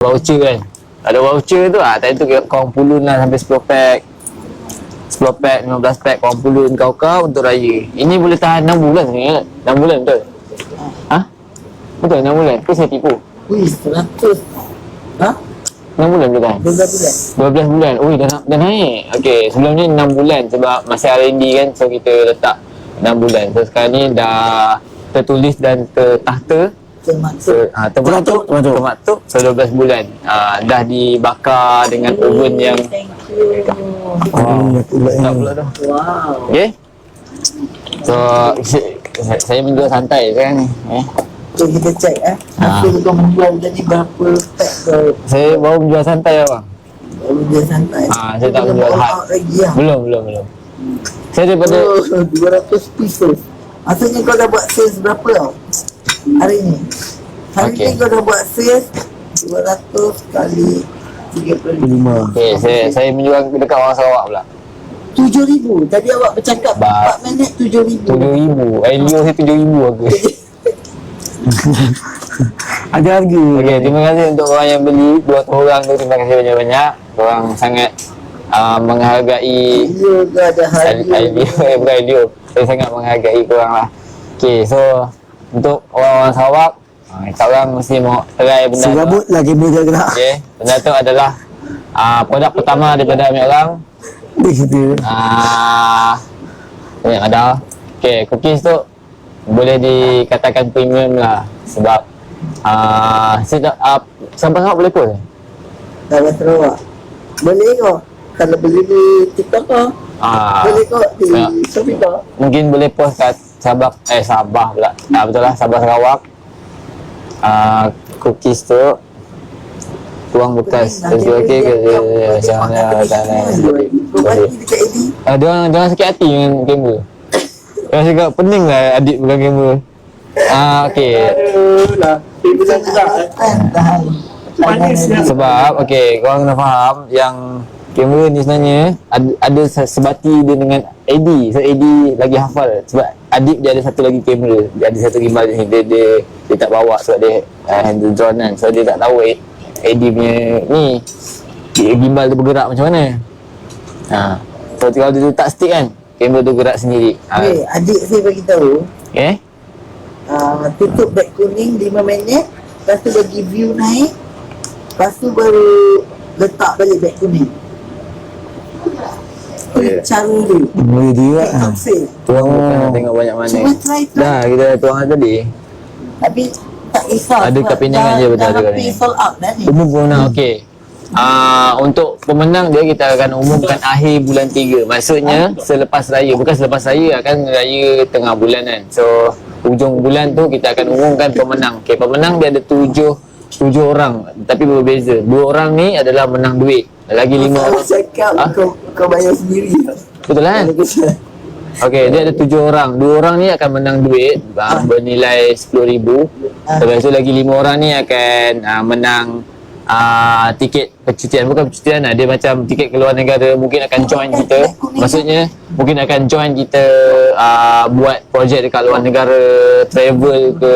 voucher kan. Ada voucher tu tadi tu korang pulun lah sampai 10 pack 15 pack korang pulun kau untuk raya. Ini boleh tahan 6 bulan sebenarnya. 6 bulan betul? Betul 6 bulan ke saya tipu? Wih, 100. 6 bulan boleh tahan? 12 bulan. Ui dah naik. Okey, sebelum ni 6 bulan sebab masa R&D kan, so kita letak 6 bulan. So sekarang ni dah tertulis dan tertahta termaktub so 12 bulan. Dah dibakar dengan oven yang Thank you. tak pula dah. Wow. Okey. So saya menjual santai sekarang ni. So kita check apa kau menjual tadi berapa pack kau? Saya baru menjual santai abang. Menjual santai. Saya tak menjual hard. Lagi Belum. Saya daripada 200 pieces. Maksudnya kau dah buat sales berapa tau? Hari ni. Hari ni kau dah buat sales 200 kali 35. okey, saya menjual dekat orang Sarawak pula. 7,000. Tadi awak bercakap 4 minit 7,000. 7,000. Elio saya 7,000 aku. Ada harga. Okey, terima kasih untuk orang yang beli 2 orang tu. Terima kasih banyak-banyak. Korang sangat menghargai Elio ke ada harga. bukan Elio. Saya sangat menghargai korang lah. Okey, so untuk orang-orang Sarawak, kita orang mesti mau try benda tu. Serabut lah kabel dia gerak. Okey, benda tu adalah produk pertama daripada ambil orang. Di situ. Banyak ada. Okey, cookies tu boleh dikatakan premium lah sebab saya sampai Sarawak boleh post. Dalam Sarawak. Boleh kau. Kalau beli di TikTok kau. Boleh kau di Shopee kau. Mungkin boleh post kat Sabah pula. Betul lah, Sabah Sarawak. Cookies tu tuang bekas. Jadi okey ke macam mana dia sakit hati dengan kamera. Dia cakap pening lah adik pegang kamera. Okey. Sebab okey, korang kena faham yang kamera ni sebenarnya ada sebati dia dengan AD. So AD lagi hafal sebab adik dia ada satu lagi kamera. Dia ada satu gimbal ni. Dia tak bawa sebab dia handle drone kan. So dia tak tahu AD punya ni gimbal tu bergerak macam mana. So kalau dia letak stick kan, kamera tu gerak sendiri. Adik saya bagi tahu. Okay. Tutup beg kuning 5 minit. Lepas tu bagi view naik. Lepas tu baru letak balik beg kuning. Cara dia. Boleh dia lah. Tuang bukan tengok banyak mana. Cuma try. Dah kita tuang tadi. Tapi tak risau. Ada kat Penang je betul ada kat Tapi Penang. sold out dah ni. Umum pemenang okey. Untuk pemenang dia kita akan umumkan akhir bulan 3. Maksudnya selepas raya, bukan selepas raya, akan raya tengah bulan kan. So hujung bulan tu kita akan umumkan pemenang. Okey, pemenang dia ada 7 orang tapi berbeza. 2 orang ni adalah menang duit. Lagi 5 orang. Cakap kau bayar sendiri. Betul kan? Okey, dia ada 7 orang. 2 orang ni akan menang duit bernilai 10,000. Lepas tu lagi 5 orang ni akan menang tiket percutian. Bukan percutian lah, dia macam tiket keluar negara. Mungkin akan join kita. Maksudnya mungkin akan join kita buat projek dekat luar negara, travel ke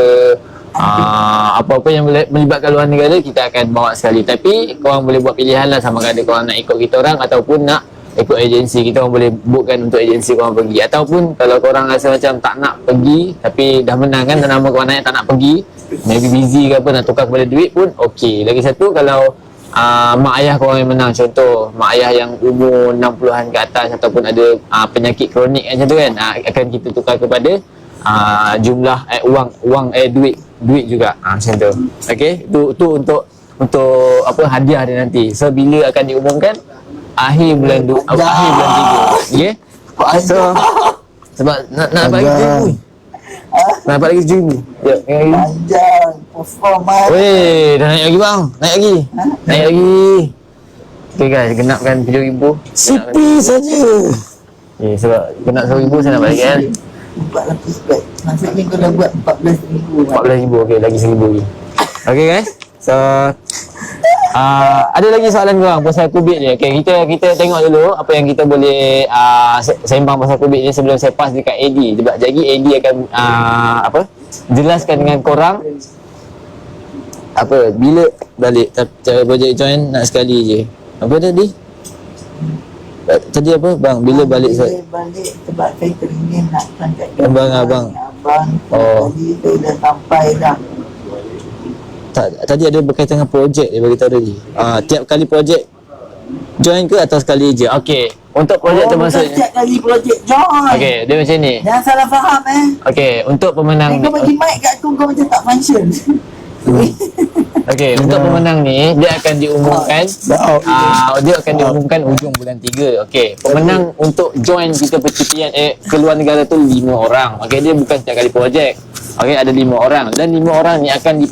apa-apa yang melibatkan luar negara, kita akan bawa sekali. Tapi korang boleh buat pilihan lah, sama ada korang nak ikut kita orang ataupun nak ikut agensi. Kita orang boleh bookkan untuk agensi korang pergi. Ataupun kalau korang rasa macam tak nak pergi tapi dah menang kan, dan nama korang naik tak nak pergi, maybe busy ke apa, nak tukar kepada duit pun okey. Lagi satu, kalau mak ayah korang yang menang, contoh mak ayah yang umur 60-an ke atas ataupun ada penyakit kronik macam tu kan, akan kita tukar kepada jumlah duit juga macam tu. Okey, tu untuk apa hadiah dia nanti. So bila akan diumumkan akhir bulan 3. Okey. So sebab nak dapat lagi 7,000. Nak dapat lagi 7,000. Ya, Panjang performa. weh, dah naik lagi bang. Naik lagi. Naik lagi. Okey guys, genapkan 7,000. Sipi saja. Sebab genap 10,000 saya nak balik kan. 400 beg. Maksudnya kau dah buat 14,000. 14,000. Okey, lagi 1,000 lagi. Okey guys. So ada lagi soalan korang pasal kubik ni. Okey, kita tengok dulu apa yang kita boleh sembang pasal kubik ni sebelum saya pass dekat AD. Sebab jadi AD akan jelaskan dengan korang Apa? Bila balik cara projek join nak sekali je. Apa tadi? Tadi apa bang? Bila balik Bila balik sebab saya teringin nak contact Abang. Oh. Tadi saya dah sampai dah. Tadi ada berkaitan dengan projek dia bagi tahu tadi. Tiap kali projek join ke atau sekali je? Okey. Untuk projek tu bukan maksudnya. setiap kali projek join. Okey, dia macam ni. Jangan salah faham Okey, untuk pemenang Kau bagi mic kat aku, kau macam tak function. Okey, untuk pemenang ni dia akan diumumkan dia akan diumumkan hujung bulan 3. Okey, pemenang untuk join kita percutian keluar negara tu 5 orang. Okey, dia bukan setiap kali projek. Okey, ada 5 orang dan 5 orang ni akan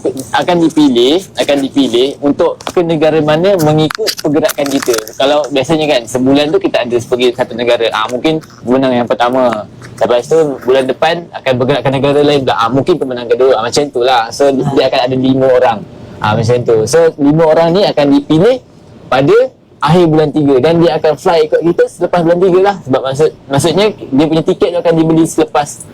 dipilih untuk ke negara mana mengikut pergerakan kita. Kalau biasanya kan sebulan tu kita ada pergi satu negara. Mungkin pemenang yang pertama. Lepas tu bulan depan akan bergerak ke negara lain pula. Mungkin pemenang kedua. Macam tu lah. So dia akan ada 5 orang. Macam tu. So 5 orang ni akan dipilih pada akhir bulan 3 dan dia akan fly ikut kita selepas bulan 3 lah. Sebab maksudnya dia punya tiket tu akan dibeli selepas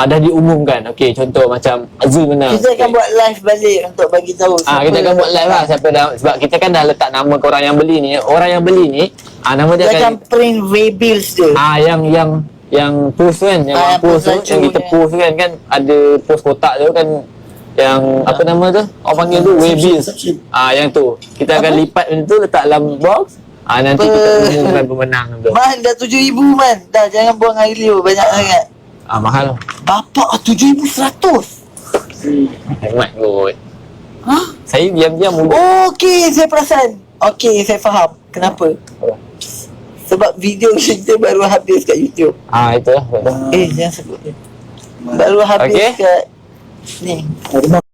dah diumumkan. Okey, contoh macam Azul menang. Kita akan buat live balik untuk bagi tahu. Kita akan buat live lah siapa dah, sebab kita kan dah letak nama ke orang yang beli ni. Orang yang beli ni nama dia Dia akan akan print waybills dia. yang post kan, yang post tu, yang kita post kan ada post kotak tu kan, yang apa nama tu? Orang panggil tu waybills. Yang tu. Kita akan lipat benda tu letak dalam box. Nanti kita umumkan pemenang tu. Man, dah 7,000 man. Dah, jangan buang air liur banyak sangat. Mahal. Bapak 7,100. Hemat kot. Ha? Saya diam-diam Okey, saya perasan. Okey, saya faham. Kenapa? Sebab video kita baru habis kat YouTube. Itulah betul. Jangan sebut dia. Baru habis Okey. kat ni.